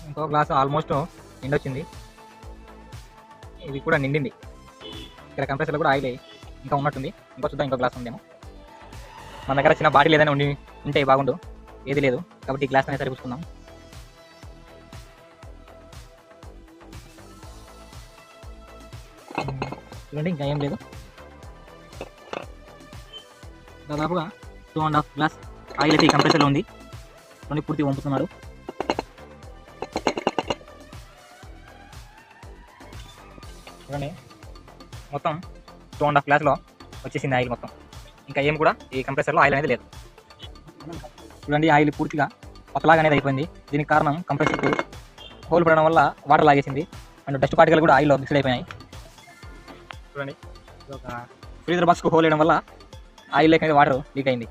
ఇంకో glass almost నిండొచ్చింది, ఇది కూడా నిండింది. ఇక్కడ కంప్రెసర్లో కూడా ఆయిల్ ఇంకా ఉన్నట్టుంది, ఇంకో చూద్దాం ఇంకో గ్లాస్ ఉందేమో. మన దగ్గర చిన్న బాటిల్ ఏదైనా ఉంటే బాగుండు, ఏది లేదు కాబట్టి ఈ గ్లాస్ అనేది సరిపుచ్చుకుందాం. చూడండి ఇంకా ఏం లేదు, దాదాపుగా 2.5 గ్లాస్ ఆయిల్ అయితే ఈ కంప్రెసర్లో ఉంది. చూడండి పూర్తి వంపుతున్నాడు. చూడండి మొత్తం 2.5 గ్లాస్లో వచ్చేసింది ఆయిల్ మొత్తం. ఇంకా ఏం కూడా ఈ కంప్రెసర్లో ఆయిల్ అనేది లేదు. చూడండి ఆయిల్ పూర్తిగా పతలాగా అనేది అయిపోయింది. దీనికి కారణం కంప్రెసర్కు హోల్ పడడం వల్ల వాటర్ లాగేసింది అండ్ డస్ట్ పార్టికల్ కూడా ఆయిల్లో మిక్స్డ్ అయిపోయినాయి. చూడండి ఒక ఫ్రీజర్ బాక్స్కు హోల్ వేయడం వల్ల ఆయిల్ లేక వాటర్ లీక్ అయింది.